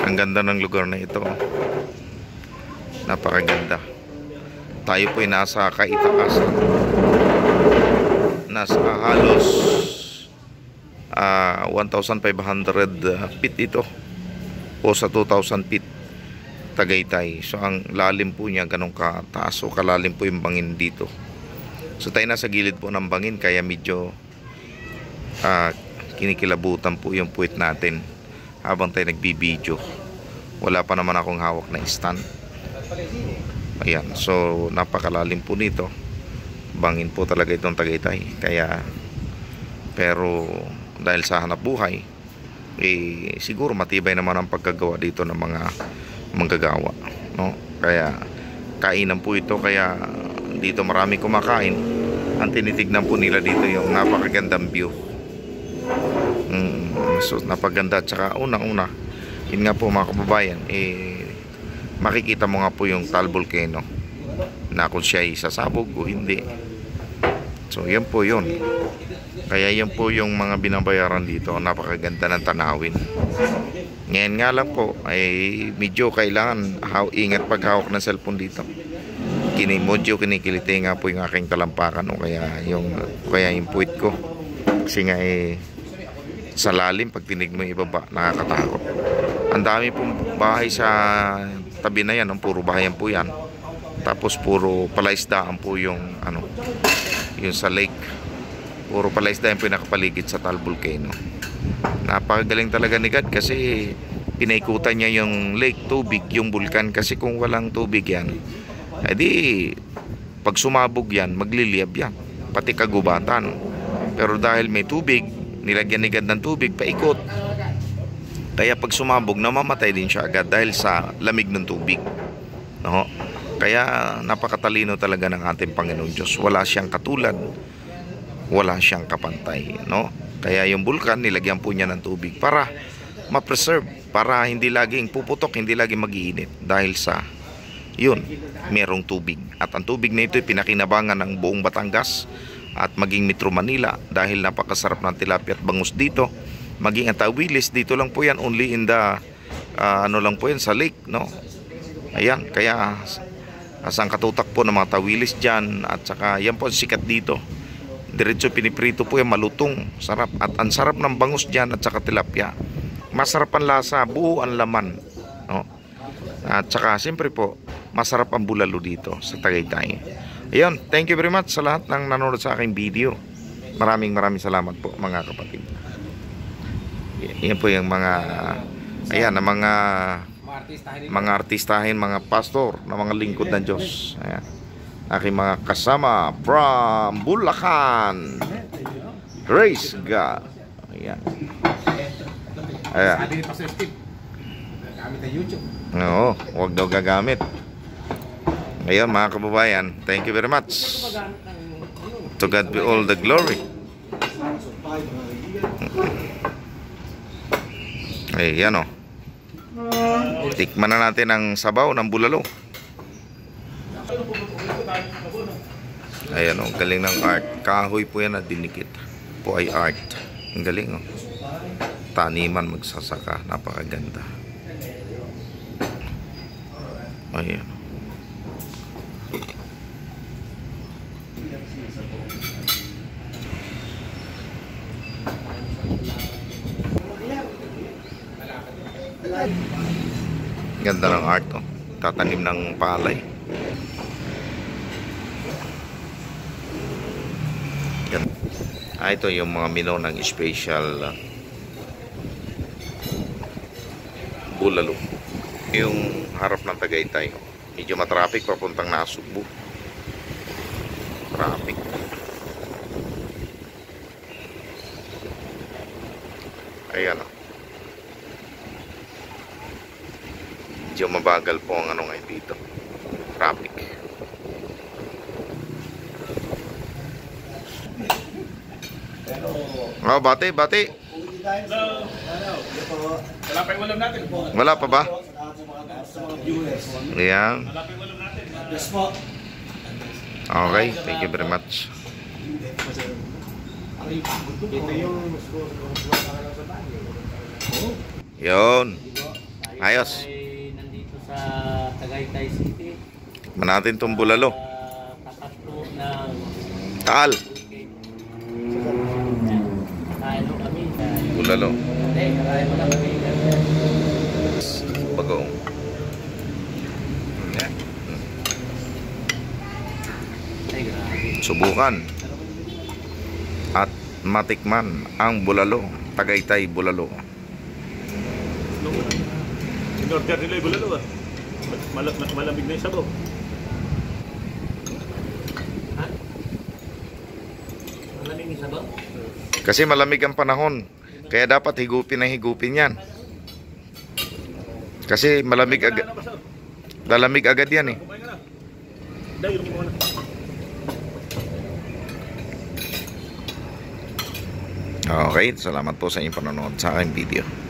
Ang ganda ng lugar na ito. Napakaganda. Tayo po ay nasa kaitaasan. Nasa halos 1,500 feet ito. O sa 2,000 feet. Tagaytay. So ang lalim po niya ganun kataas o kalalim po yung bangin dito. So tayo nasa gilid po ng bangin kaya medyo kinikilabutan po yung puwit natin habang tayo nagbibideo. Wala pa naman akong hawak na stand. Ayan, so napakalalim po nito. Bangin po talaga itong Tagaytay. Kaya pero dahil sa hanap buhay siguro matibay naman ang pagkagawa dito ng mga manggagawa, no? Kaya kainan po ito, kaya dito marami kumakain. Ang tinitignan po nila dito yung napakagandang view. So napaganda, at saka unang-una yun nga po mga kababayan, makikita mo nga po yung Taal Volcano na kung siya ay sasabog o hindi. So yan po yun. Kaya yan po yung mga binabayaran dito. Napakaganda ng tanawin. Ngayon nga lang po ay medyo kailangan ingat paghawak ng cellphone dito. Medyo kinikiliti nga po yung aking talampakan o kaya yung puwit ko. Kasi nga sa lalim pag tinig mo ibaba, nakakatakot. Ang dami pong bahay sa tabi na yan, puro bahayan po yan. Tapos puro palaisdaan po yung yung sa lake. Puro palaisdaan po yung nakapaligid sa Taal Volcano. Napakagaling talaga ni God kasi pinaikutan niya yung lake, tubig, yung bulkan. Kasi kung walang tubig yan, edi pag sumabog yan, magliliyab yan, pati kagubatan. Pero dahil may tubig, nilagyan ni God ng tubig, paikot. Kaya pag sumabog, namamatay din siya agad dahil sa lamig ng tubig, no? Kaya napakatalino talaga ng ating Panginoon Diyos. Wala siyang katulad, wala siyang kapantay, no? Kaya yung bulkan, nilagyan po niya ng tubig para ma-preserve, para hindi laging puputok, hindi laging mag-iinit. Dahil sa yun, merong tubig. At ang tubig na ito ay pinakinabangan ng buong Batangas at maging Metro Manila dahil napakasarap ng tilapia at bangus dito. Maging ang tawilis, dito lang po yan, only in the lang po yan sa lake, no? Ayan, kaya asang katutak po ng mga tawilis dyan. At saka yan po sikat dito. Diretso piniprito po yan, malutong, sarap. At ang sarap ng bangus dyan at saka tilapia. Masarap ang lasa, buo ang laman, no? At saka siyempre po, masarap ang bulalo dito sa Tagaytay. Ayun, thank you very much sa lahat ng nanonood sa aking video. Maraming salamat po mga kapatid. Yan po yung mga mga artistahin, mga pastor, na mga lingkod ng Diyos. Ayan. Aking mga kasama from Bulacan. Praise God. Ayan. Ayan. Oo, huwag daw gagamit. Ayun mga kababayan, thank you very much. To God be all the glory. Ayan o. Tikman na natin ang sabaw ng bulalo. Ayan o, galing ng art. Kahoy po yan na dinikit. Po ay art. Ang galing o. Taniman magsasaka. Napakaganda. Ayan. Ganda ng art oh. Tatanim ng palay. Ito yung mga menu ng special bulalo. Yung harap ng Tagaytay. Medyo matraffic papuntang Nasugbu. Traffic. Ayan o. Medyo mabagal po ang ngayon dito. Traffic. Oh, bati. Hello. Wala pa yung ulam natin. Wala pa ba? Ayan. Wala pa yung ulam natin. Okay, thank you very much. Yun. Ayos. Ay nandito sa Tagaytay City. Manatin tong bulalo. Tapat po ng Taal. Bukid. Kain mo kami. Bulalo. Hindi, kakain mo na kami. Bagong. Ay, grabe. Subukan. At matikman ang bulalo. Tagaytay bulalo. In-order nila yung bulalo ah. Malamig na yung sabaw. Ha? Malamig yung sabaw? Kasi malamig ang panahon. Kaya dapat higupin na higupin yan. Kasi malamig agad. Lalamig agad yan eh. Kumain ka na. Dahil yung kumain na. Okay, salamat po sa inyong panonood sa aking video.